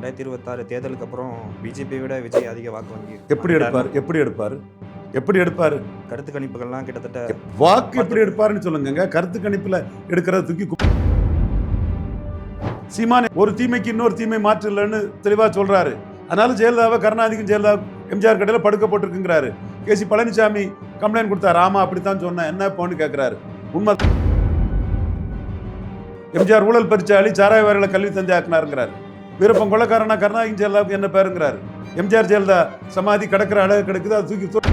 2026 தேர்தலுக்கு அப்புறம் பிஜேபியை விட விஜய் அதிக வாக்கு வங்கி எப்படி எடுப்பாரு? கருத்து கணிப்புகள்லாம் கிட்டத்தட்ட வாக்கு எப்படி எடுப்பாருன்னு சொல்லுங்க. கருத்து கணிப்புல எடுக்கிறத தூக்கி சீமான் ஒரு தீமைக்கு இன்னொரு தீமை மாற்று இல்லைன்னு தெளிவா சொல்றாரு. அதனால ஜெயலலிதாவை கருணாநிதிக்கும் ஜெயலலிதா எம்ஜிஆர் கடையில் படுக்க போட்டிருக்குங்கிறாரு. கேசி பழனிசாமி கம்ப்ளைண்ட் கொடுத்தாரு. ஆமா அப்படித்தான் சொன்னேன், என்ன போன்னு கேட்கிறாரு. உண்மை. எம்ஜிஆர் ஊழல் பரிச்சாளி, சாராய வாரிகளை கல்வி தந்தை ஆக்கினாருங்கிறாரு. வீரப்பன் கொள்ளக்காரனா கருணாநிதி ஜெயலலிதாவுக்கு என்ன பேருங்கிறாரு. எம்ஜிஆர் ஜெயலலிதா சமாதி கிடக்கிற அழகு கிடக்குது, அது தூக்கி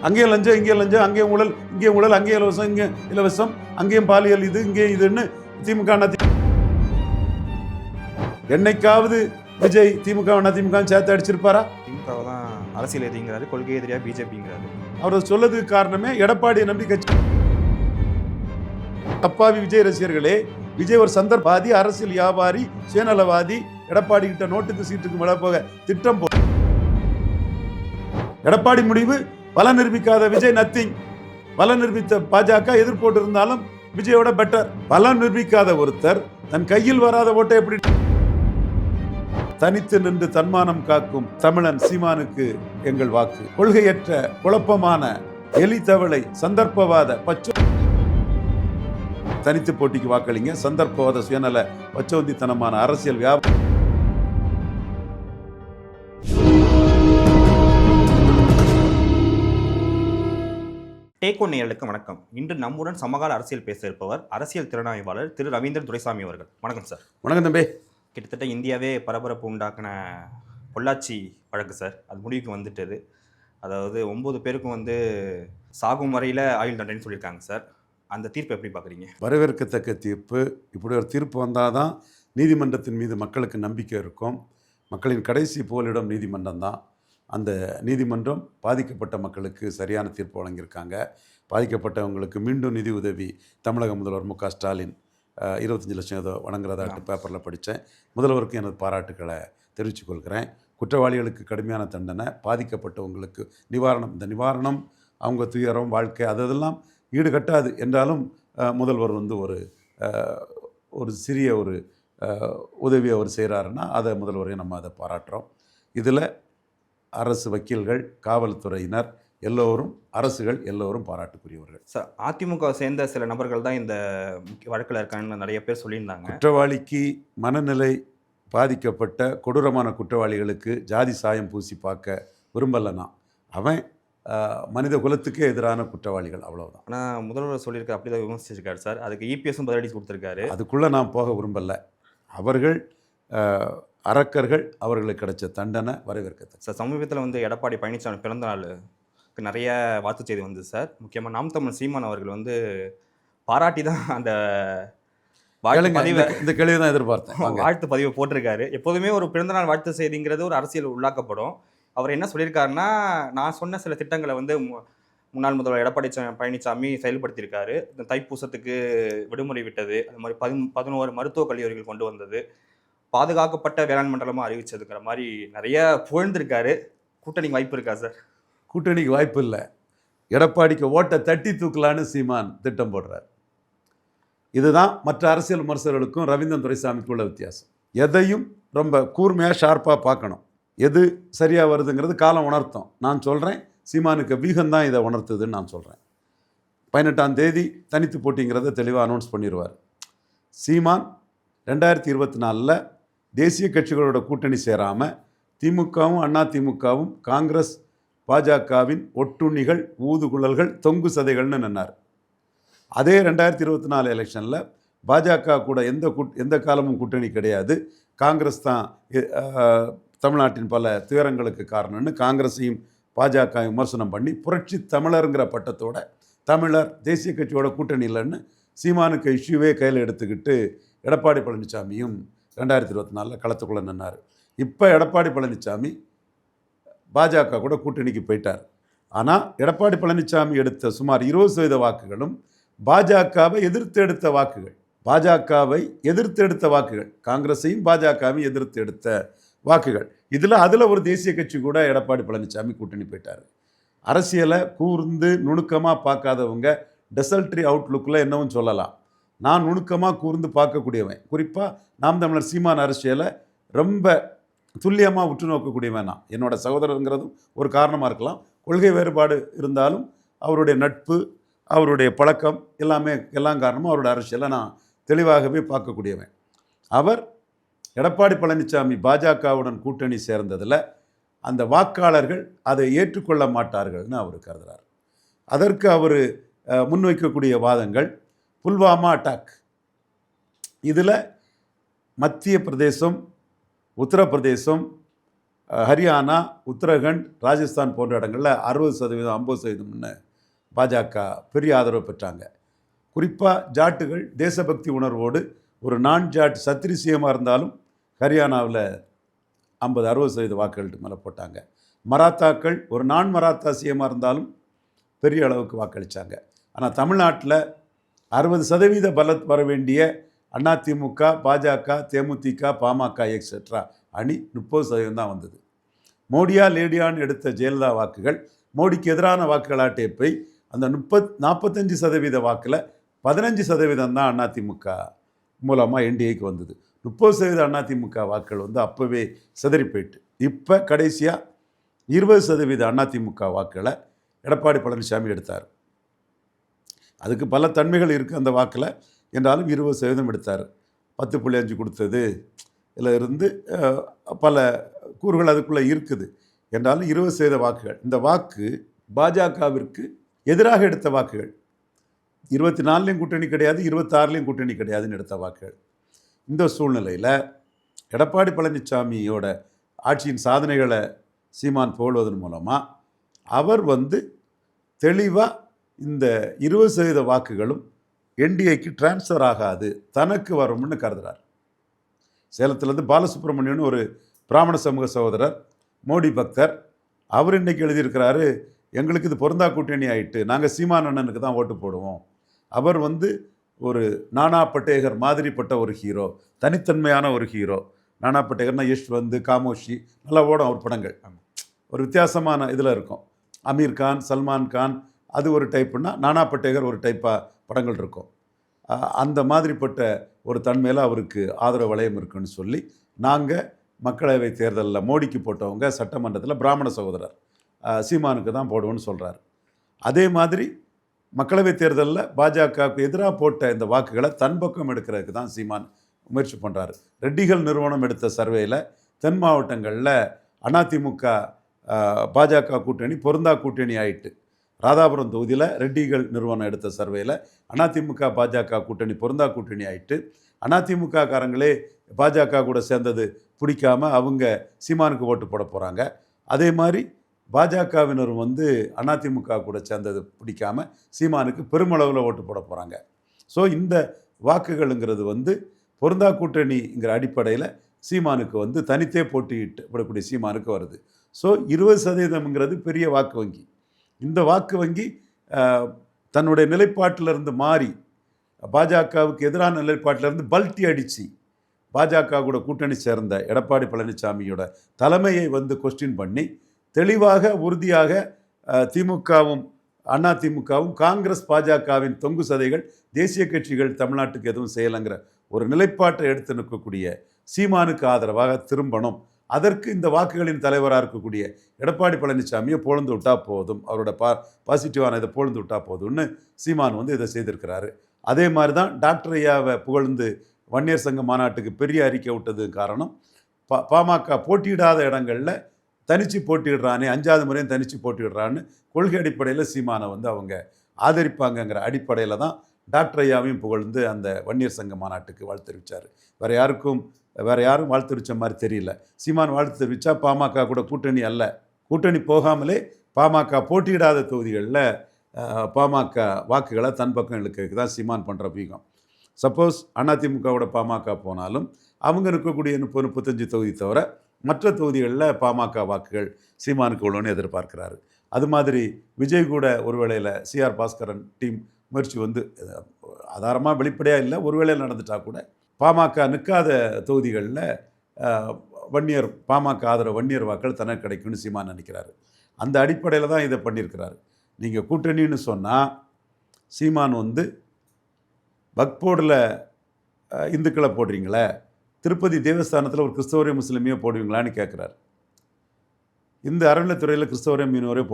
அங்கேயும் லஞ்சம் இங்கேயும் லஞ்சம், அங்கேயும் ஊழல் இங்கேயும் ஊழல், அங்கேயும் இலவசம் இங்கே இலவசம், அங்கேயும் பாலியல் இது இங்கேயும் இதுன்னு திமுக என்னைக்காவது விஜய் திமுக திமுக சேர்த்து அடிச்சிருப்பாரா? திமுக தான் அரசியல் எதிரிங்கிறாரு, கொள்கை எதிரியா பிஜேபிங்கிறாரு. அவர் சொல்லதுக்கு காரணமே எடப்பாடி நம்பி கட்சி. அப்பாவி விஜய் ரசிகர்களே, விஜய் ஒரு சந்தர்ப்பவாதி, அரசியல் வியாபாரி, சுயநலவாதி. எடப்பாடி கிட்ட நோட்டுக்கு சீட்டுக்கு மேல போக திட்டம் எடப்பாடி முடிவு பலம் நிரூபிக்காத விஜய் நத்திங். பலம் நிரூபித்த பாஜக எதிர்போட்டு இருந்தாலும் விஜயோட பெட்டர். பலம் நிரூபிக்காத ஒருத்தர் தன் கையில் வராத ஓட்டை எப்படி தனித்து நின்று தன்மானம் காக்கும் தமிழன் சீமானுக்கு எங்கள் வாக்கு. கொள்கையற்ற குழப்பமான எலி தவளை சந்தர்ப்பவாத பச்சை தனித்து போட்டிக்கு வாக்களிங்க. சந்தர்ப்பவாத சுயநல பச்சோந்தித்தனமான அரசியல் வியாபாரம். டேக் ஒன் நேயர்களுக்கு வணக்கம். இன்று நம்முடன் சமகால அரசியல் பேச இருப்பவர் அரசியல் திறனாய்வாளர் திரு ரவீந்திரன் துரைசாமி அவர்கள். வணக்கம் சார். வணக்கம் தம்பி. கிட்டத்தட்ட இந்தியாவே பரபரப்பு உண்டாக்கின பொள்ளாச்சி வழக்கு சார், அது முடிவுக்கு வந்துட்டது. அதாவது 9 பேருக்கும் சாகும் வரையில் ஆயுள் தண்டனை சொல்லியிருக்காங்க சார். அந்த தீர்ப்பு எப்படி பார்க்குறீங்க? வரவேற்கத்தக்க தீர்ப்பு. இப்படி ஒரு தீர்ப்பு வந்தால் தான் நீதிமன்றத்தின் மீது மக்களுக்கு நம்பிக்கை இருக்கும். மக்களின் கடைசி போலிடம் நீதிமன்றம் தான். அந்த நீதிமன்றம் பாதிக்கப்பட்ட மக்களுக்கு சரியான தீர்ப்பு வழங்கியிருக்காங்க. பாதிக்கப்பட்டவங்களுக்கு மீண்டும் நிதி உதவி தமிழக முதல்வர் மு க ஸ்டாலின் 25 லட்சம் ஏதோ வழங்குறதாட்டு பேப்பரில் படித்தேன். முதல்வருக்கு எனது பாராட்டுக்களை தெரிவித்துக் கொள்கிறேன். குற்றவாளிகளுக்கு கடுமையான தண்டனை, பாதிக்கப்பட்டவங்களுக்கு நிவாரணம். இந்த நிவாரணம் அவங்க துயரம் வாழ்க்கை அதெல்லாம் ஈடுகட்டாது என்றாலும் முதல்வர் ஒரு சிறிய ஒரு உதவியை அவர் செய்கிறாருன்னா அதை முதல்வரையும் நம்ம அதை பாராட்டுறோம். இதில் அரசு வக்கீல்கள், காவல்துறையினர் எல்லோரும், அரசுகள் எல்லோரும் பாராட்டுக்குரியவர்கள். சார், அதிமுக சேர்ந்த சில நபர்கள் தான் இந்த வழக்கில் இருக்காங்கன்னு நிறைய பேர் சொல்லியிருந்தாங்க. குற்றவாளிக்கு மனநிலை பாதிக்கப்பட்ட கொடூரமான குற்றவாளிகளுக்கு ஜாதி சாயம் பூசி பார்க்க விரும்பலைன்னா அவன் மனித குலத்துக்கே எதிரான குற்றவாளிகள், அவ்வளவுதான். ஆனால் முதல்வர் சொல்லியிருக்காரு, அப்படி தான் விமர்சிச்சிருக்காரு சார். அதுக்கு இபிஎஸும் பதிலடி கொடுத்துருக்காரு. அதுக்குள்ளே நான் போக விரும்பலை. அவர்கள் அரக்கர்கள், அவர்களுக்கு கிடைச்ச தண்டனை வரவேற்கத்தக்கது. சார், சமீபத்தில் எடப்பாடி பழனிசாமி பிறந்த நாளுக்கு நிறைய வாழ்த்து செய்தி வந்தது சார். முக்கியமாக நாம் தமிழ் சீமான் அவர்கள் பாராட்டி தான் அந்த இந்த கேள்வி தான் எதிர்பார்த்தேன். வாழ்த்து பதிவை போட்டிருக்காரு. எப்போதுமே ஒரு பிறந்தநாள் வாழ்த்து செய்திங்கிறது ஒரு அரசியல் உள்ளாக்கப்படும். அவர் என்ன சொல்லியிருக்காருன்னா, நான் சொன்ன சில திட்டங்களை முன்னாள் முதல்வர் எடப்பாடி பழனிசாமி செயல்படுத்தியிருக்காரு. இந்த தைப்பூசத்துக்கு விடுமுறை விட்டது, அது மாதிரி 11 மருத்துவக் கல்லூரிகள் கொண்டு வந்தது, பாதுகாக்கப்பட்ட வேளாண் மண்டலமாக அறிவிச்சதுங்கிற மாதிரி நிறைய புகழ்ந்திருக்காரு. கூட்டணிக்கு வாய்ப்பு இருக்கா சார்? கூட்டணிக்கு வாய்ப்பு இல்லை. எடப்பாடிக்கு ஓட்டை தட்டி தூக்கலான்னு சீமான் திட்டம் போடுறார். இதுதான் மற்ற அரசியல் விமர்சகர்களுக்கும் ரவீந்திரன் துரைசாமிக்கும் உள்ள வித்தியாசம். எதையும் ரொம்ப கூர்மையாக ஷார்ப்பாக பார்க்கணும். எது சரியாக வருதுங்கிறது காலம் உணர்த்தும். நான் சொல்கிறேன், சீமானுக்கு வீகம்தான் இதை உணர்த்துதுன்னு நான் சொல்கிறேன். 18ஆம் தேதி தனித்து போட்டிங்கிறத தெளிவாக அனௌன்ஸ் பண்ணிடுவார். சீமான் 2024 தேசிய கட்சிகளோட கூட்டணி சேராமல் திமுகவும் அதிமுகவும் காங்கிரஸ் பாஜகவின் ஒட்டுண்ணிகள், ஊதுகுழல்கள், தொங்கு சதைகள்னு நின்னார். அதே 2024 எலெக்ஷனில் பாஜக கூட எந்த காலமும் கூட்டணி கிடையாது, காங்கிரஸ் தான் தமிழ்நாட்டின் பல துயரங்களுக்கு காரணம்னு காங்கிரஸையும் பாஜக விமர்சனம் பண்ணி புரட்சி தமிழருங்கிற பட்டத்தோட தமிழர் தேசிய கட்சியோட கூட்டணி இல்லைன்னு சீமானுக்கு இஷ்யூவே கையில் எடுத்துக்கிட்டு எடப்பாடி பழனிசாமியும் 2024 களத்துக்குள்ளே நின்னார். இப்போ எடப்பாடி பழனிசாமி பாஜக கூட கூட்டணிக்கு போயிட்டார். ஆனால் எடப்பாடி பழனிசாமி எடுத்த சுமார் 20% வாக்குகளும் பாஜகவை எதிர்த்து எடுத்த வாக்குகள். காங்கிரஸையும் பாஜகவையும் எதிர்த்து எடுத்த வாக்குகள். அதில் ஒரு தேசிய கட்சி கூட எடப்பாடி பழனிசாமி கூட்டணி போயிட்டார். அரசியலை கூர்ந்து நுணுக்கமாக பார்க்காதவங்க டெசல்ட்ரி அவுட்லுக்கில் என்னவும் சொல்லலாம். நான் நுணுக்கமாக கூர்ந்து பார்க்கக்கூடியவன். குறிப்பாக நாம் தமிழர் சீமான் அரசியலை ரொம்ப துல்லியமாக உற்று நோக்கக்கூடியவன் நான். என்னோட சகோதரருங்கிறதும் ஒரு காரணமாக இருக்கலாம். கொள்கை வேறுபாடு இருந்தாலும் அவருடைய நட்பு, அவருடைய பழக்கம் எல்லாம் காரணமாக அவருடைய அரசியலை நான் தெளிவாகவே பார்க்கக்கூடியவன். அவர் எடப்பாடி பழனிசாமி பாஜகவுடன் கூட்டணி சேர்ந்ததில் அந்த வாக்காளர்கள் அதை ஏற்றுக்கொள்ள மாட்டார்கள்னு அவர் கருதுகிறார். அதற்கு அவர் முன்வைக்கக்கூடிய வாதங்கள் புல்வாமா அட்டாக், இதில் மத்திய பிரதேசம், உத்தரப்பிரதேசம், ஹரியானா, உத்தரகண்ட், ராஜஸ்தான் போன்ற இடங்களில் 60%, 50%ன்னு பாஜக பெரிய ஆதரவு பெற்றாங்க. குறிப்பாக ஜாட்டுகள் தேசபக்தி உணர்வோடு ஒரு நான் ஜாட் சத்திரி சிஎம்மாக இருந்தாலும் ஹரியானாவில் 50-60% வாக்குகளுக்கு மேலே போட்டாங்க. மராத்தாக்கள் ஒரு நான் மராத்தா சிஎம்மாக இருந்தாலும் பெரிய அளவுக்கு வாக்களித்தாங்க. ஆனால் தமிழ்நாட்டில் 60% பலத் வர வேண்டிய அதிமுக, பாஜக, தேமுதிக, பாமக எக்ஸெட்ரா அணி 30% தான் வந்தது. மோடியா லேடியான்னு எடுத்த ஜெயலலிதா வாக்குகள் மோடிக்கு எதிரான வாக்குகளாட்டே போய் அந்த 45% வாக்கில் 15% தான் அதிமுக மூலமாக என்டிஏக்கு வந்தது. 30% அதிமுக வாக்குகள் வந்து அப்போவே சிதறி போயிட்டு, இப்போ கடைசியாக 20% அதிமுக வாக்குகளை எடப்பாடி பழனிசாமி எடுத்தார். அதுக்கு பல தன்மைகள் இருக்குது அந்த வாக்கில், என்றாலும் 20% எடுத்தார். 10.5 கொடுத்தது இதில் இருந்து பல கூறுகள் அதுக்குள்ளே இருக்குது. என்றாலும் 20% வாக்குகள். இந்த வாக்கு பாஜகவிற்கு எதிராக எடுத்த வாக்குகள். 24லையும் கூட்டணி கிடையாது, 26லையும் கூட்டணி கிடையாதுன்னு எடுத்த வாக்குகள். இந்த சூழ்நிலையில் எடப்பாடி பழனிசாமியோட ஆட்சியின் சாதனைகளை சீமான் புகழ்வதன் மூலமாக அவர் வந்து தெளிவாக இந்த 20% வாக்குகளும் என்டிஏக்கு டிரான்ஸ்ஃபர் ஆகாது, தனக்கு வரும்னு கருதுகிறார். சேலத்துலேருந்து பாலசுப்ரமணியன் ஒரு பிராமண சமூக சகோதரர், மோடி பக்தர், அவர் இன்றைக்கி எழுதியிருக்கிறாரு, எங்களுக்கு இது பொருந்தா கூட்டணி ஆகிட்டு நாங்கள் சீமான் அண்ணனுக்கு தான் ஓட்டு போடுவோம். அவர் வந்து ஒரு நானா பட்டேகர் மாதிரிப்பட்ட ஒரு ஹீரோ, தனித்தன்மையான ஒரு ஹீரோ. நானா பட்டேகர்னா யஷ்வந்த், காமோஷி, நல்லா ஓடும் அவர் படங்கள். ஒரு வித்தியாசமான இதில் இருக்கும். அமீர் கான், சல்மான் கான் அது ஒரு டைப்புன்னா, நானா பட்டேகர் ஒரு டைப்பாக படங்கள் இருக்கும். அந்த மாதிரிப்பட்ட ஒரு தன்மையில் அவருக்கு ஆதரவு வளையம் இருக்குன்னு சொல்லி நாங்கள் மக்களவை தேர்தலில் மோடிக்கு போட்டவங்க சட்டமன்றத்தில் பிராமண சகோதரர் சீமானுக்கு தான் போடுவோன்னு சொல்கிறார். அதே மாதிரி மக்களவை தேர்தலில் பாஜகவுக்கு எதிராக போட்ட இந்த வாக்குகளை தன் பக்கம் எடுக்கிறதுக்கு தான் சீமான் முயற்சி பண்ணுறாரு. ரெட்டிகள் நிறுவனம் எடுத்த சர்வேயில் தென் மாவட்டங்களில் அதிமுக பாஜக கூட்டணி பொருந்தா கூட்டணி ஆயிட்டு. ராதாபுரம் தொகுதியில் ரெட்டிகள் நிறுவனம் எடுத்த சர்வேயில் அதிமுக பாஜக கூட்டணி பொருந்தா கூட்டணி ஆயிட்டு. அதிமுக காரங்களே பாஜக கூட சேர்ந்தது பிடிக்காமல் அவங்க சீமானுக்கு ஓட்டு போட போகிறாங்க. அதே மாதிரி பாஜகவினரும் வந்து அதிமுக கூட சேர்ந்தது பிடிக்காமல் சீமானுக்கு பெருமளவில் ஓட்டு போட போகிறாங்க. ஸோ இந்த வாக்குகளுங்கிறது வந்து பொருந்தா கூட்டணிங்கிற அடிப்படையில் சீமானுக்கு வந்து தனித்தே போட்டியிட்டு விடக்கூடிய சீமானுக்கு வருது. ஸோ 20%ங்கிறது பெரிய வாக்கு வங்கி. இந்த வாக்கு வங்கி தன்னுடைய நிலைப்பாட்டிலிருந்து மாறி பாஜகவுக்கு எதிரான நிலைப்பாட்டிலிருந்து பல்ட்டி அடித்து பாஜக கூட கூட்டணி சேர்ந்த எடப்பாடி பழனிசாமியோட தலைமையை வந்து கொஸ்டின் பண்ணி தெளிவாக உறுதியாக திமுகவும் அதிமுகவும் காங்கிரஸ் பாஜகவின் தொங்கு சதைகள் தேசிய கட்சிகள் தமிழ்நாட்டுக்கு எதுவும் செய்யலைங்கிற ஒரு நிலைப்பாட்டை எடுத்து நிற்கக்கூடிய சீமானுக்கு ஆதரவாக திரும்பணும். அதற்கு இந்த வாக்குகளின் தலைவராக இருக்கக்கூடிய எடப்பாடி பழனிசாமியை பொழுந்து விட்டால் போதும், அவரோட பாசிட்டிவான இதை பொழுந்து விட்டால் போதும்னு சீமான் வந்து இதை செய்திருக்கிறாரு. அதே மாதிரி தான் டாக்டர் ஐயாவை புகழ்ந்து வன்னியர் சங்க மாநாட்டுக்கு பெரிய அறிக்கை விட்டது காரணம், பாமக போட்டியிடாத இடங்களில் தனித்து போட்டிடுறானே, 5வது முறையும் தனித்து போட்டிடுறான்னு கொள்கை அடிப்படையில் சீமானை வந்து அவங்க ஆதரிப்பாங்கங்கிற அடிப்படையில் தான் டாக்டர் ஐயாவையும் புகழ்ந்து அந்த வன்னியர் சங்க மாநாட்டுக்கு வாழ்த்து தெரிவித்தார். வேறு யாரும் வாழ்த்து தெரிவித்த மாதிரி தெரியல. சீமான் வாழ்த்து தெரிவித்தா பாமக கூட கூட்டணி அல்ல, கூட்டணி போகாமலே பாமக போட்டியிடாத தொகுதிகளில் பாமக வாக்குகளை தன் பக்கம் இழுக்கிறதுக்கு தான் சீமான் பண்ணுற வீகம். சப்போஸ் அதிமுகவோட பாமக போனாலும் அவங்க இருக்கக்கூடிய 30-35 தொகுதி தவிர மற்ற தொகுதிகளில் பாமக வாக்குகள் சீமானுக்கு உள்ளோன்னு எதிர்பார்க்கிறாரு. அது மாதிரி விஜய் கூட ஒரு வேளையில் சிஆர் பாஸ்கரன் டீம் முயற்சி வந்து ஆதாரமாக வெளிப்படையாக இல்லை, ஒரு வேளையில் நடந்துட்டால் கூட பாமக நிற்காத தொகுதிகளில் பாமக ஆதரவு வன்னியர் வாக்கள் தனக்கு கிடைக்கும்னு சீமான் நினைக்கிறாரு. அந்த அடிப்படையில் தான் இதை பண்ணியிருக்கிறாரு. நீங்கள் கூட்டணின்னு சொன்னால் சீமான் வந்து வக்ஃப் போர்டில் இந்துக்களை போடுறீங்களே, திருப்பதி தேவஸ்தானத்தில் ஒரு கிறிஸ்தவரையோ முஸ்லீமையோ போடுவீங்களான்னு கேட்குறாரு. இந்த அறநிலைத்துறையில் கிறிஸ்தவரையோ மீனவரையோ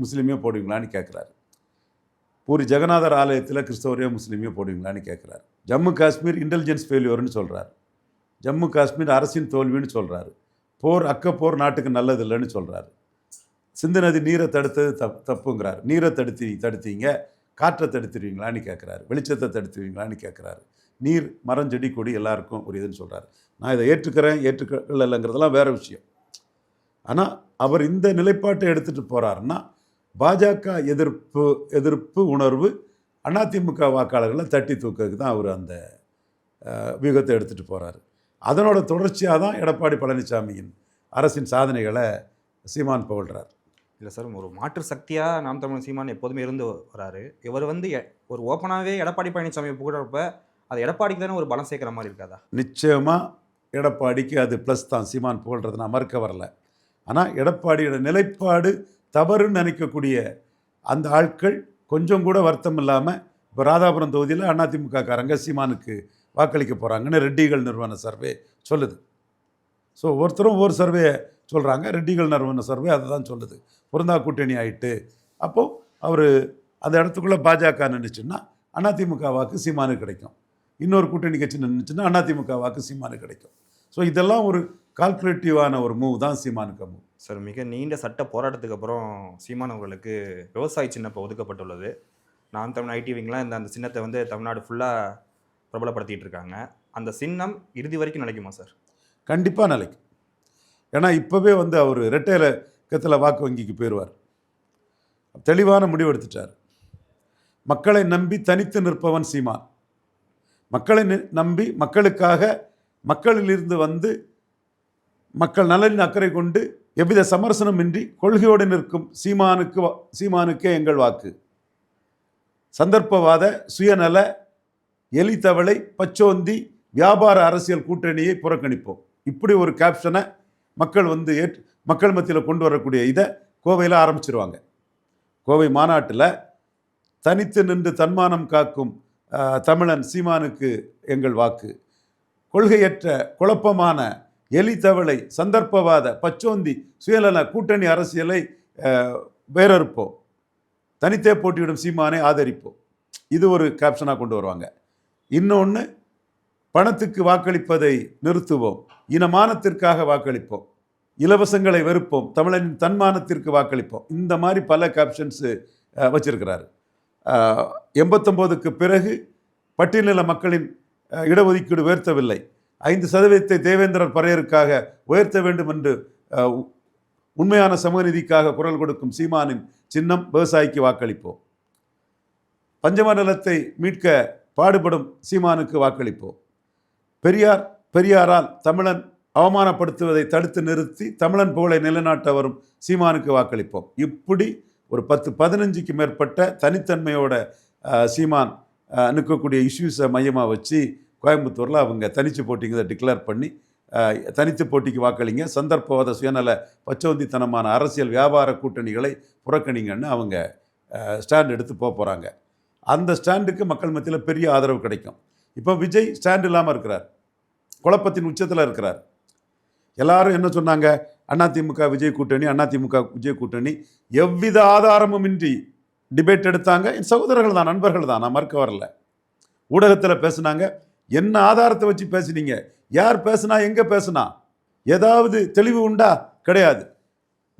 முஸ்லீமையோ போடுவீங்களான்னு கேட்குறாரு. பூரி ஜெகநாதர் ஆலயத்தில் கிறிஸ்தவரையோ முஸ்லீமையோ போடுவீங்களான்னு கேட்குறாரு. ஜம்மு காஷ்மீர் இன்டெலிஜென்ஸ் ஃபெயிலியர்னு சொல்கிறார். ஜம்மு காஷ்மீர் அரசின் தோல்வின்னு சொல்கிறாரு. அக்கப்போர் நாட்டுக்கு நல்லது இல்லைன்னு சொல்கிறாரு. சிந்து நதி நீரை தடுத்தது தப்புங்கிறார். நீரை தடுத்தீங்க, காற்றை தடுத்துருவீங்களான்னு கேட்குறாரு. வெளிச்சத்தை தடுத்துருவீங்களான்னு கேட்குறாரு. நீர், மரம், செடி, கொடி எல்லாருக்கும் ஒரு இதுன்னு சொல்கிறார். நான் இதை ஏற்றுக்கொள்ளலைங்கிறதெல்லாம் வேறு விஷயம். ஆனால் அவர் இந்த நிலைப்பாட்டை எடுத்துகிட்டு போகிறாருன்னா பாஜக எதிர்ப்பு உணர்வு அதிமுக வாக்காளர்களை தட்டி தூக்கிறதுக்கு தான் அவர் அந்த வியூகத்தை எடுத்துகிட்டு போகிறாரு. அதனோட தொடர்ச்சியாக தான் எடப்பாடி பழனிசாமியின் அரசின் சாதனைகளை சீமான் புகழ்கிறார். இல்லை சார், ஒரு மாற்று சக்தியாக நாம் தமிழ் சீமான் எப்போதுமே இருந்து வராரு. இவர் வந்து ஒரு ஓப்பனாகவே எடப்பாடி பழனிசாமியை புகழறப்ப அது எடப்பாடிக்கு தானே ஒரு பலம் சேர்க்குற மாதிரி இருக்காதா? நிச்சயமாக எடப்பாடிக்கு அது ப்ளஸ் தான். சீமான் புகழ்றது நான் மறுக்க வரல. ஆனால் எடப்பாடியோட நிலைப்பாடு தவறுன்னு நினைக்கக்கூடிய அந்த ஆட்கள் கொஞ்சம் கூட வருத்தம் இல்லாமல் இப்போ ராதாபுரம் தொகுதியில் அதிமுக காரங்க சீமானுக்கு வாக்களிக்க போகிறாங்கன்னு ரெட்டிகள் நிறுவன சர்வே சொல்லுது. ஸோ ஒருத்தரும் ஒவ்வொரு சர்வே சொல்கிறாங்க. ரெட்டிகள் நிறுவன சர்வே அதை தான் சொல்லுது. பொருந்தா கூட்டணி ஆகிட்டு அப்போது அவர் அந்த இடத்துக்குள்ளே பாஜக நின்றுச்சுன்னா அதிமுக வாக்கு சீமானுக்கு கிடைக்கும். இன்னொரு கூட்டணி கட்சி நின்றுச்சுன்னா அதிமுக வாக்கு சீமானுக்கு கிடைக்கும். ஸோ இதெல்லாம் ஒரு கால்குலேட்டிவான ஒரு மூவ் தான் சீமானுக்கு மூவ். சார், மிக நீண்ட சட்ட போராட்டத்துக்கு அப்புறம் சீமான் அவர்களுக்கு விவசாய சின்னம் இப்போ ஒதுக்கப்பட்டுள்ளது. நான் தமிழ் ஐடிவிங்கெலாம் அந்த சின்னத்தை வந்து தமிழ்நாடு ஃபுல்லாக பிரபலப்படுத்திகிட்டு இருக்காங்க. அந்த சின்னம் இறுதி வரைக்கும் நிலைக்குமா சார்? கண்டிப்பாக நிலைக்கும். ஏன்னா இப்போவே வந்து அவர் இரட்டை இலக்கத்தில் வாக்கு வங்கிக்கு போயிடுவார். தெளிவான முடிவு எடுத்துட்டார். மக்களை நம்பி தனித்து நிற்பவன் சீமான். மக்களை நம்பி மக்களுக்காக மக்களிலிருந்து வந்து மக்கள் நலனின் அக்கறை கொண்டு எவ்வித சமரசனமின்றி கொள்கையோடு நிற்கும் சீமானுக்கே எங்கள் வாக்கு. சந்தர்ப்பவாத, சுயநல, எலித்தவளை, பச்சோந்தி, வியாபார அரசியல் கூட்டணியை புறக்கணிப்போம். இப்படி ஒரு கேப்ஷனை மக்கள் வந்து மக்கள் மத்தியில் கொண்டு வரக்கூடிய இதை கோவையில் ஆரம்பிச்சிருவாங்க. கோவை மாநாட்டில் தனித்து நின்று தன்மானம் காக்கும் தமிழன் சீமானுக்கு எங்கள் வாக்கு. கொள்கையற்ற, குழப்பமான, எலித்தவளை, சந்தர்ப்பவாத, பச்சோந்தி, சுயநல கூட்டணி அரசியலை வேறறுப்போம். தனித்தே போட்டியிடும் சீமானை ஆதரிப்போம். இது ஒரு கேப்ஷனாக கொண்டு வருவாங்க. இன்னொன்று, பணத்துக்கு வாக்களிப்பதை நிறுத்துவோம், இனமானத்திற்காக வாக்களிப்போம், இலவசங்களை வெறுப்போம், தமிழனின் தன்மானத்திற்கு வாக்களிப்போம். இந்த மாதிரி பல கேப்ஷன்ஸு வச்சிருக்கிறாரு. 89க்கு பிறகு பட்டியலின மக்களின் இடஒதுக்கீடு உயர்த்தவில்லை. 5% தேவேந்திரர் பறையருக்காக உயர்த்த வேண்டும் என்று உண்மையான சமூகநீதிக்காக குரல் கொடுக்கும் சீமானின் சின்னம் விவசாயிக்கு வாக்களிப்போம். பஞ்சமண்டலத்தை மீட்க பாடுபடும் சீமானுக்கு வாக்களிப்போம். பெரியாரால் தமிழன் அவமானப்படுத்துவதை தடுத்து நிறுத்தி தமிழன் புகழை நிலைநாட்ட வரும் சீமானுக்கு வாக்களிப்போம். இப்படி ஒரு 10-15க்கு மேற்பட்ட தனித்தன்மையோட சீமான் நிற்கக்கூடிய இஷ்யூஸை மையமாக வச்சு கோயம்புத்தூரில் அவங்க தனித்து போட்டிங்கிறத டிக்ளேர் பண்ணி தனித்து போட்டிக்கு வாக்களிங்க, சந்தர்ப்பவாத, சுயநல, பச்சோந்தித்தனமான அரசியல் வியாபார கூட்டணிகளை புறக்கணிங்கன்னு அவங்க ஸ்டாண்ட் எடுத்து போகிறாங்க. அந்த ஸ்டாண்டுக்கு மக்கள் மத்தியில் பெரிய ஆதரவு கிடைக்கும். இப்போ விஜய் ஸ்டாண்ட் இல்லாமல் இருக்கிறார், குழப்பத்தின் உச்சத்தில் இருக்கிறார். எல்லாரும் என்ன சொன்னாங்க? அதிமுக விஜய் கூட்டணி, அதிமுக விஜய் கூட்டணி. எவ்வித ஆதாரமும் இன்றி டிபேட் எடுத்தாங்க. என் சகோதரர்கள் தான், நண்பர்கள் தான், நான் மறுக்க வரல. ஊடகத்தில் பேசுனாங்க. என்ன ஆதாரத்தை வச்சு பேசுனீங்க? யார் பேசுனா? எங்கே பேசுனா? ஏதாவது தெளிவு உண்டா? கிடையாது.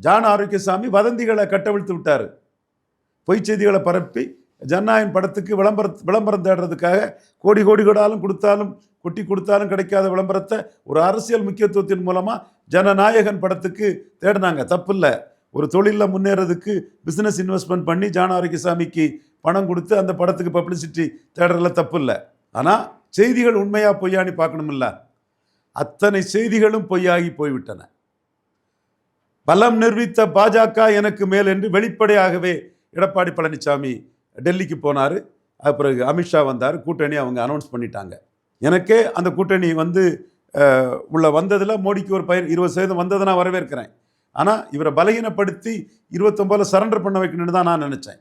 ஜான் ஆரோக்கியசாமி வதந்திகளை கட்டவிழ்த்து விட்டார். பொய் செய்திகளை பரப்பி ஜனநாயகன் படத்துக்கு விளம்பரம் தேடுறதுக்காக கோடி கொட்டி கொடுத்தாலும் கிடைக்காத விளம்பரத்தை ஒரு அரசியல் முக்கியத்துவத்தின் மூலமாக ஜனநாயகன் படத்துக்கு தேடினாங்க. தப்பு இல்லை. ஒரு தொழிலில் முன்னேறதுக்கு பிஸ்னஸ் இன்வெஸ்ட்மெண்ட் பண்ணி ஜான் ஆரோக்கியசாமிக்கு பணம் கொடுத்து அந்த படத்துக்கு பப்ளிசிட்டி தேடுறதுல தப்பு இல்லை. ஆனால் செய்திகள் உண்மையா பொய்யான்னு பார்க்கணுமில்ல. அத்தனை செய்திகளும் பொய்யாகி போய்விட்டன. பலம் நிரூபித்த பாஜக எனக்கு மேல் என்று வெளிப்படையாகவே எடப்பாடி பழனிசாமி டெல்லிக்கு போனார். அது பிறகு அமித்ஷா வந்தார். கூட்டணி அவங்க அனௌன்ஸ் பண்ணிட்டாங்க. எனக்கே அந்த கூட்டணி வந்து உள்ள வந்ததில் மோடிக்கு ஒரு 20% வந்ததை நான் வரவேற்கிறேன். ஆனால் இவரை பலகீனப்படுத்தி 29 சரண்டர் பண்ண வைக்கணும்னு தான் நான் நினச்சேன்.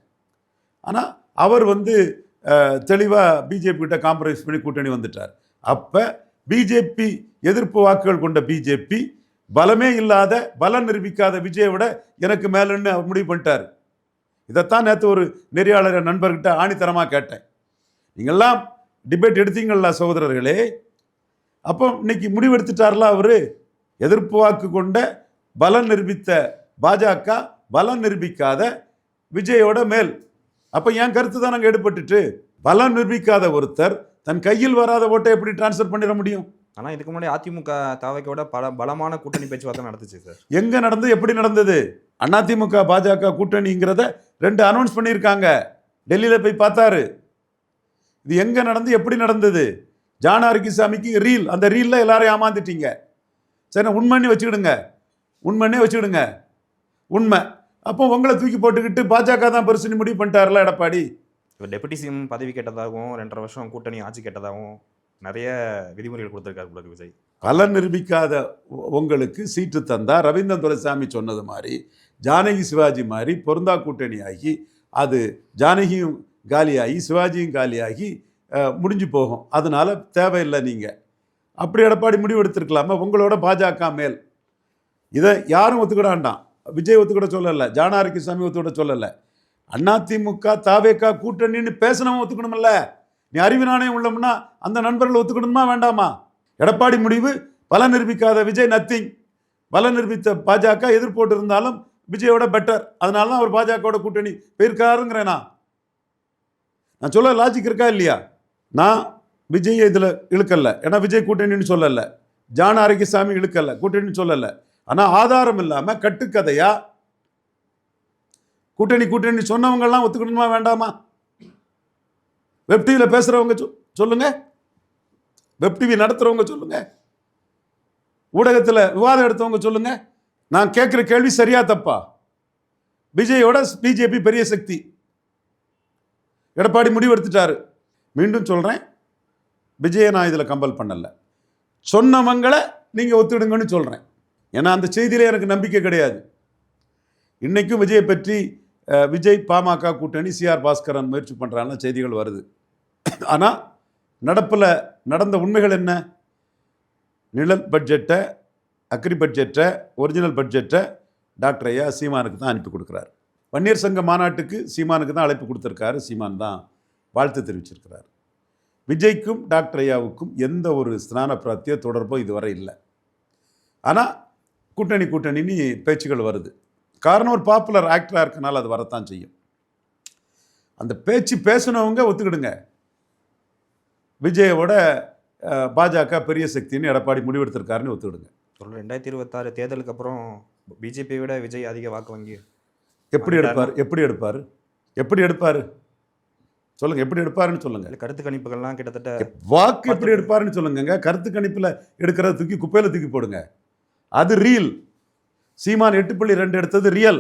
ஆனால் அவர் வந்து தெளிவாக பிஜேபி கிட்ட காம்ப்ரமைஸ் பண்ணி கூட்டணி வந்துட்டார். அப்போ பிஜேபி எதிர்ப்பு வாக்குகள் கொண்ட பிஜேபி பலமே இல்லாத பலம் நிரூபிக்காத விஜயை விட எனக்கு மேலன்னு முடிவு பண்ணிட்டார். இதைத்தான் நேற்று ஒரு நெறியாளர் நண்பர்கிட்ட ஆணித்தரமாக கேட்டேன். நீங்கள்லாம் டிபேட் எடுத்தீங்களா சகோதரர்களே? அப்போ இன்னைக்கு முடிவெடுத்துட்டார்ல அவரு. எதிர்ப்பு வாக்கு கொண்ட பலம் நிரூபித்த பாஜக பலம் நிரூபிக்காத விஜயோட மேல். அப்போ என் கருத்து தான் நாங்கள் எடுபட்டுட்டு, பலம் நிரூபிக்காத ஒருத்தர் தன் கையில் வராத ஓட்டை எப்படி டிரான்ஸ்ஃபர் பண்ணிட முடியும்? ஆனால் இதுக்கு முன்னாடி அதிமுக தாவைக்கோட பலமான கூட்டணி பேச்சுவார்த்தை நடந்துச்சு சார். எங்க நடந்தது, எப்படி நடந்தது? அதிமுக பாஜக கூட்டணிங்கிறத 2 அனௌன்ஸ் பண்ணியிருக்காங்க. டெல்லியில் போய் பார்த்தாரு. இது எங்க நடந்து, எப்படி நடந்தது? ஜான் ஆரோக்கியசாமிக்கு ரீல், அந்த ரீலில் எல்லாரையும் ஏமாந்துட்டீங்க. சரி, உண்மைன்னு வச்சுக்கிடுங்க, உண்மைன்னே வச்சுக்கிடுங்க, உண்மை. அப்போ உங்களை தூக்கி போட்டுக்கிட்டு பாஜக தான் பெருசுன்னு முடிவு பண்ணிட்டார்ல எடப்பாடி. இவர் டெபுட்டி சிஎம் பதவி கேட்டதாகவும் 2.5 வருஷம் கூட்டணி ஆட்சி கேட்டதாகவும் நிறைய விதிமுறைகள் கொடுத்துருக்காரு விஜய். பலன் நிரூபிக்காத உங்களுக்கு சீட்டு தந்தா ரவீந்திரன் துரைசாமி சொன்னது மாதிரி ஜானகி சிவாஜி மாதிரி பொருந்தா கூட்டணி ஆகி அது ஜானகியும் காலியாகி சிவாஜியும் காலியாகி முடிஞ்சு போகும். அதனால தேவையில்லை. நீங்கள் அப்படி எடப்பாடி முடிவு எடுத்திருக்கலாமா? உங்களோட பாஜக மேல். இதை யாரும் ஒத்துக்கிடாண்டான். விஜய் ஒத்துக்கிட சொல்லலை, ஜான் ஆரோக்கியசாமி ஒத்துக்கிட சொல்லலை. அதிமுக தாவேக்கா கூட்டணின்னு பேசினவன் ஒத்துக்கணுமில்ல. நீ அறிவு நாணயம் உள்ளோம்னா அந்த நண்பர்கள் ஒத்துக்கணுமா வேண்டாமா? எடப்பாடி முடிவு பலம் நிரூபிக்காத விஜய் நத்திங், பலம் நிரூபித்த பாஜக எதிர்போட்டு இருந்தாலும் விஜயோட பெட்டர். அதனால தான் அவர் பாஜகவோட கூட்டணி போயிருக்காருங்கிறேனா? நான் சொல்ல லாஜிக் இருக்கா இல்லையா? நான் விஜய் இதில் இழுக்கல, ஏன்னா விஜய் கூட்டணின்னு சொல்லலை. ஜான் ஆரோக்கியசாமி இழுக்கல, கூட்டணின்னு சொல்லலை. ஆனால் ஆதாரம் இல்லாமல் கட்டுக்கதையா கூட்டணி சொன்னவங்கெல்லாம் ஒத்துக்கணுமா வேண்டாமா? வெப் டிவியில் பேசுகிறவங்க சொல்லுங்க, வெப் டிவி நடத்துகிறவங்க சொல்லுங்க, ஊடகத்தில் விவாதம் எடுத்தவங்க சொல்லுங்க. நான் கேட்குற கேள்வி சரியா தப்பா? விஜயோட பிஜேபி பெரிய சக்தி. எடப்பாடி முடிவு எடுத்துட்டாரு. மீண்டும் சொல்கிறேன், விஜயை நான் இதில் கம்பல் பண்ணலை. சொன்னவங்களை நீங்கள் ஒத்துடுங்கன்னு சொல்கிறேன். ஏன்னா அந்த செய்தியிலே எனக்கு நம்பிக்கை கிடையாது. இன்றைக்கும் விஜயை பற்றி விஜய் பாமக கூட்டணி சிஆர் பாஸ்கரன் முயற்சி பண்ணுறான்னு செய்திகள் வருது. ஆனால் நடப்பில் நடந்த உண்மைகள் என்ன? நிழல் பட்ஜெட்டை, அக்ரி பட்ஜெட்டை, ஒரிஜினல் பட்ஜெட்டை டாக்டர் ஐயா சீமானுக்கு தான் அனுப்பி கொடுக்குறாரு. வன்னியர் சங்க மாநாட்டுக்கு சீமானுக்கு தான் அழைப்பு கொடுத்துருக்காரு. சீமான் தான் வாழ்த்து தெரிவிச்சிருக்கிறார். விஜய்க்கும் டாக்டர் ஐயாவுக்கும் எந்த ஒரு ஸ்நான பிராப்தியோ தொடர்போ இதுவரை இல்லை. ஆனால் கூட்டணின்னு பேச்சுகள் வருது. காரணம் ஒரு பாப்புலர் ஆக்டராக இருக்கனால அது வரத்தான் செய்யும். அந்த பேச்சு பேசினவங்க ஒத்துக்கிடுங்க, விஜயோட பாஜக பெரிய சக்தின்னு எடப்பாடி முடிவெடுத்திருக்காருன்னு ஒத்துக்கிடுங்க. 2026 தேர்தலுக்கு அப்புறம் பிஜேபியை விட விஜய் அதிக வாக்கு வங்கி எப்படி எடுப்பார் சொல்லுங்க, எப்படி எடுப்பாருன்னு சொல்லுங்க. கருத்து கணிப்புகள்லாம் கிட்டத்தட்ட வாக்கு எப்படி எடுப்பாருன்னு சொல்லுங்க. கருத்து கணிப்பில் எடுக்கிறத தூக்கி குப்பையில் தூக்கி போடுங்க. அது ரீல். சீமான் 8.2 எடுத்தது ரியல்.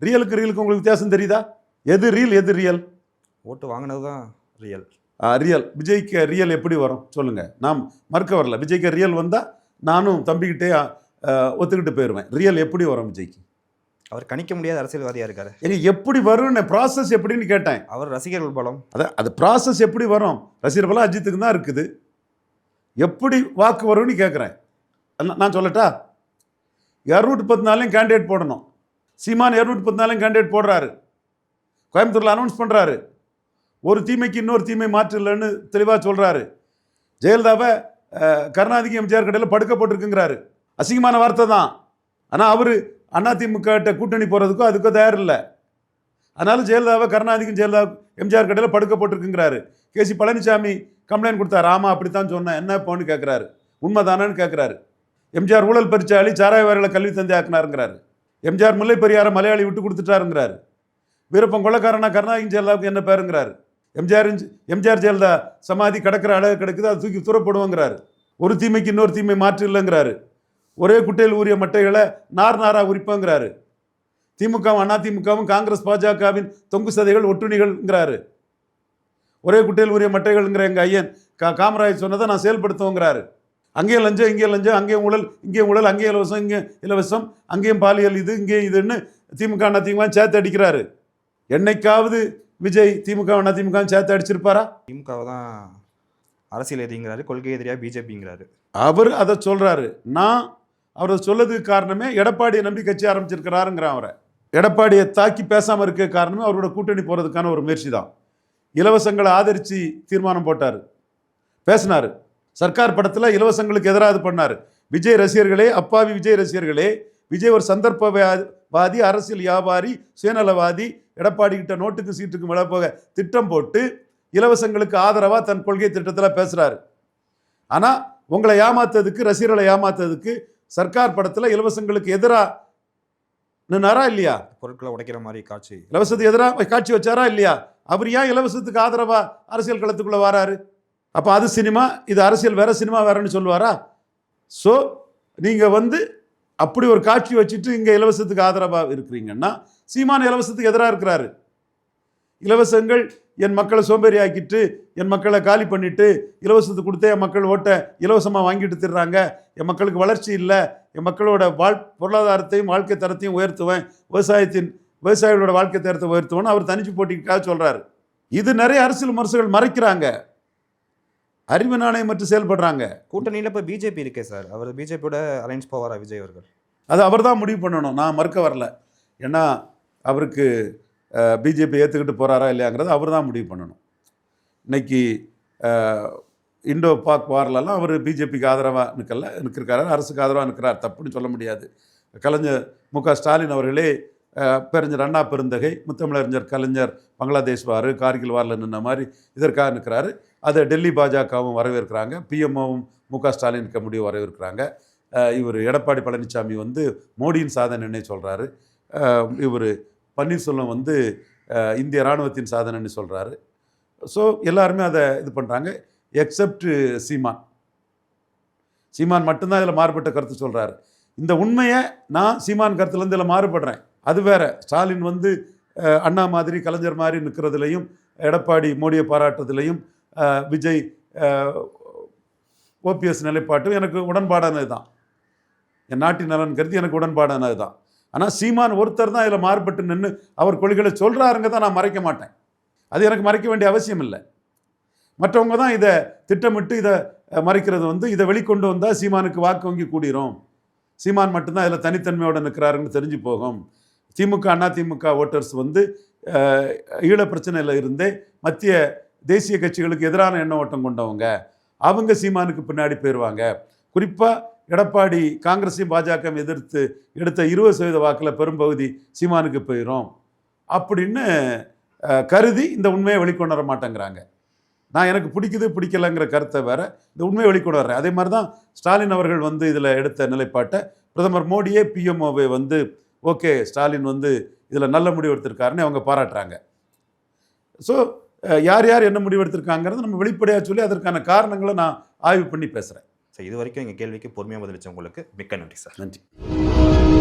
ரியலுக்கு உங்களுக்கு வித்தியாசம் தெரியுதா? எது ரீல், எது ரியல்? ஓட்டு வாங்கினது தான் ரியல். ரியல். விஜய்க்கு ரியல் எப்படி வரும் சொல்லுங்க. நாம் மறுக்க வரல. விஜய்க்கு ரியல் வந்தால் நானும் தம்பிக்கிட்டே ஒத்துக்கிட்டு போயிடுவேன். ரியல் எப்படி வரும் விஜய்க்கு? அவர் கணிக்க முடியாத அரசியல்வாதியாக இருக்காரு. எப்படி வரும்னு ப்ராசஸ் எப்படின்னு கேட்டேன். அவர் ரசிகர்கள் பலம், அது ப்ராசஸ் எப்படி வரும்? ரசிகர் பலம் அஜித்துக்கு தான் இருக்குது. எப்படி வாக்கு வரும்னு கேட்குறேன். நான் சொல்லட்டா? 214 கேண்டிடேட் போடணும். சீமான் 214 கேண்டிடேட் போடுறாரு. கோயம்புத்தூரில் அனௌன்ஸ் பண்ணுறாரு. ஒரு தீமைக்கு இன்னொரு தீமை மாற்று இல்லைன்னு தெளிவாக சொல்கிறாரு. ஜெயலலிதாவை கருணாநிதி எம்ஜிஆர் கடையில் படுக்க போட்டிருக்குங்கிறாரு. அசிங்கமான வார்த்தை தான். ஆனால் அவர் அதிமுக கூட்டணி போகிறதுக்கோ அதுக்கோ தயார் இல்லை. அதனால ஜெயலலிதாவை கருணாநிதிக்கும் எம்ஜிஆர் கடையில் படுக்க போட்டிருக்குங்கிறாரு. கேசி பழனிசாமி கம்ப்ளைண்ட் கொடுத்தாரு. ஆமாம் அப்படித்தான் சொன்னேன், என்ன போன்னு கேட்குறாரு. உண்மை தானேன்னு கேட்குறாரு. எம்ஜிஆர் ஊழல் பரிச்சாளி, சாராயவாரிகளை கல்வி தந்தை ஆக்கினாருங்கிறாரு. எம்ஜிஆர் முல்லை பெரியார மலையாளி விட்டு கொடுத்துட்டாருங்கிறாரு. வீரப்பன் கொள்ளக்காரனா கருணாநிதி ஜெயலலிதாவுக்கு என்ன பேருங்கிறாரு. எம்ஜிஆர் ஜெயலலிதா சமாதி கிடக்கிற அழகு கிடக்குது, அதை தூக்கி துறப்படுவோங்கிறாரு. ஒரு தீமைக்கு இன்னொரு தீமை மாற்று இல்லைங்கிறாரு. ஒரே குட்டையில் ஊறிய மட்டைகளை நாராக உரிப்போங்கிறாரு. திமுகவும் அதிமுகவும் காங்கிரஸ் பாஜகவின் தொங்கு சதைகள் ஒட்டுணிகள்ங்கிறாரு. ஒரே குட்டையில் ஊறிய மட்டைகள்ங்கிற எங்கள் ஐயன் காமராஜ் சொன்னதை நான் செயல்படுத்துவோங்கிறாரு. அங்கேயும் லஞ்சம், இங்கேயும் லஞ்சம், அங்கேயும் ஊழல், இங்கேயும் ஊழல், அங்கேயும் இலவசம், இங்கே இலவசம், அங்கேயும் பாலியல், இது இங்கேயும் இதுன்னு திமுக அதிமுக சேர்த்து அடிக்கிறாரு. என்னைக்காவது விஜய் திமுக அதிமுக சேர்த்து அடிச்சிருப்பாரா? திமுகவை தான் அரசியல் எதிரிங்கிறாரு, கொள்கை எதிரியா பிஜேபிங்கிறாரு. அவர் அதை சொல்றாரு. நான் அவர் சொல்லதுக்கு காரணமே எடப்பாடியை நம்பி கட்சி ஆரம்பிச்சிருக்கிறாருங்கிறான். அவரை எடப்பாடியை தாக்கி பேசாமல் இருக்க காரணமே அவரோட கூட்டணி போகிறதுக்கான ஒரு முயற்சி தான். இலவசங்களை ஆதரித்து தீர்மானம் போட்டார், பேசினார். சர்க்கார் படத்தில் இலவசங்களுக்கு எதிராக இது பண்ணார். விஜய் ரசிகர்களே, அப்பாவி விஜய் ரசிகர்களே, விஜய் ஒரு சந்தர்ப்பவாதி, அரசியல் வியாபாரி, சுயநலவாதி, எடப்பாடி கிட்ட நோட்டுக்கு சீட்டுக்கு மேலே போக திட்டம் போட்டு இலவசங்களுக்கு ஆதரவாக தன் கொள்கை திட்டத்தில் பேசுகிறாரு. ஆனால் உங்களை ஏமாத்ததுக்கு, ரசிகர்களை ஏமாத்ததுக்கு சர்க்கார் படத்தில் இலவசங்களுக்கு எதிராக நின்னாரா இல்லையா? பொருட்களை உடைக்கிற மாதிரி காட்சி, இலவசத்துக்கு எதிராக காட்சி வச்சாரா இல்லையா? அவர் ஏன் இலவசத்துக்கு ஆதரவாக அரசியல் களத்துக்குள்ளே வராரு? அப்போ அது சினிமா, இது அரசியல் வேற, சினிமா வேறன்னு சொல்லுவாரா? ஸோ நீங்கள் அப்படி ஒரு காட்சி வச்சுட்டு இங்கே இலவசத்துக்கு ஆதரவாக இருக்கிறீங்கன்னா, சீமான் இலவசத்துக்கு எதிராக இருக்கிறாரு. இலவசங்கள் என் மக்களை சோம்பேறி ஆக்கிட்டு, என் மக்களை காலி பண்ணிட்டு, இலவசத்துக்கு கொடுத்தே என் மக்கள் ஓட்டை இலவசமாக வாங்கிட்டு திடுறாங்க, என் மக்களுக்கு வளர்ச்சி இல்லை, என் மக்களோட பொருளாதாரத்தையும் வாழ்க்கை தரத்தையும் உயர்த்துவேன், விவசாயிகளோட வாழ்க்கை தரத்தை உயர்த்துவேன்னு அவர் தனிச்சு போட்டிக்காக சொல்கிறாரு. இது நிறைய அரசியல் விமர்சகர்கள் மறைக்கிறாங்க, அறிவு நாணயம் மட்டும் செயல்படுறாங்க. கூட்டணியில் இப்போ பிஜேபி இருக்கே சார், அவர் பிஜேபியோட அலைன்ஸ் போவாரா விஜய் அவர்கள்? அது அவர் தான் முடிவு பண்ணணும், நான் மறுக்க வரல. ஏன்னா அவருக்கு பிஜேபி ஏற்றுக்கிட்டு போகிறாரா இல்லையாங்கிறது அவர் தான் முடிவு பண்ணணும். இன்னைக்கு இண்டோ பாக் வார்லலாம் அவர் பிஜேபிக்கு ஆதரவாக நிற்கிறாரு, அரசுக்கு ஆதரவாக நிற்கிறார், தப்புன்னு சொல்ல முடியாது. கலைஞர் மு.க. ஸ்டாலின் அவர்களே பேரறிஞர் அண்ணா பெருந்தகை, முத்தமிழறிஞர் கலைஞர் பங்களாதேஷ் வார், கார்கில் வாரில் நின்ன மாதிரி இதற்காக நிற்கிறாரு. அதை டெல்லி பாஜகவும் வரவேற்கிறாங்க, பிஎம்ஓவும் மு.க. ஸ்டாலினுக்கு முடிவு வரவேற்கிறாங்க. இவர் எடப்பாடி பழனிசாமி மோடியின் சாதனைன்னே சொல்கிறாரு. இவர் பன்னீர்செல்வம் இந்திய இராணுவத்தின் சாதனைன்னு சொல்கிறாரு. ஸோ எல்லாருமே அதை இது பண்ணுறாங்க, எக்ஸப்ட் சீமான் மட்டும்தான் இதில் மாறுபட்ட கருத்து சொல்கிறாரு. இந்த உண்மையை நான் சீமான் கருத்துலேருந்து இதில் மாறுபடுறேன். அது வேற. ஸ்டாலின் அண்ணா மாதிரி கலைஞர் மாதிரி நிற்கிறதுலையும், எடப்பாடி மோடியை பாராட்டுறதுலையும், விஜய் ஓபிஎஸ் நிலைப்பாட்டும் எனக்கு உடன்பாடானது தான். என் நாட்டின் நலன் கருதி எனக்கு உடன்பாடானது தான். ஆனால் சீமான் ஒருத்தர் தான் இதில் மாறுபட்டு நின்று அவர் கொள்கைகளை சொல்கிறாருங்க தான் நான் மறைக்க மாட்டேன். அது எனக்கு மறைக்க வேண்டிய அவசியம் இல்லை. மற்றவங்க தான் இதை திட்டமிட்டு இதை மறைக்கிறது. இதை வெளிக்கொண்டு வந்தால் சீமானுக்கு வாக்கு வங்கி கூடிரும், சீமான் மட்டும்தான் இதில் தனித்தன்மையோடு நிற்கிறாருன்னு தெரிஞ்சு போகும். திமுக அதிமுக ஓட்டர்ஸ் ஈழ பிரச்சனையில் இருந்தே மத்திய தேசிய கட்சிகளுக்கு எதிரான எண்ண ஓட்டம் கொண்டவங்க, அவங்க சீமானுக்கு பின்னாடி போயிடுவாங்க. குறிப்பாக எடப்பாடி காங்கிரஸையும் பாஜக எதிர்த்து எடுத்த 20% வாக்கில் பெரும்பகுதி சீமானுக்கு போயிடும் அப்படின்னு கருதி இந்த உண்மையை வெளிக்கொண்டு வர மாட்டேங்கிறாங்க. நான் எனக்கு பிடிக்குது பிடிக்கலைங்கிற கருத்தை வேற, இந்த உண்மையை வெளிக்கொண்டு வர்றேன். அதே மாதிரி தான் ஸ்டாலின் அவர்கள் இதில் எடுத்த நிலைப்பாட்டை பிரதமர் மோடியே பிஎம்ஓவை ஓகே ஸ்டாலின் இதில் நல்ல முடிவு எடுத்திருக்காருன்னு அவங்க பாராட்டுறாங்க. ஸோ யார் யார் என்ன முடிவு எடுத்திருக்காங்கிறது நம்ம வெளிப்படையாக சொல்லி அதற்கான காரணங்களை நான் ஆய்வு பண்ணி பேசுகிறேன். ஸோ இது வரைக்கும் எங்கள் கேள்விக்கு பொறுமையாக பதிலளிச்ச உங்களுக்கு மிக்க நன்றி சார். நன்றி.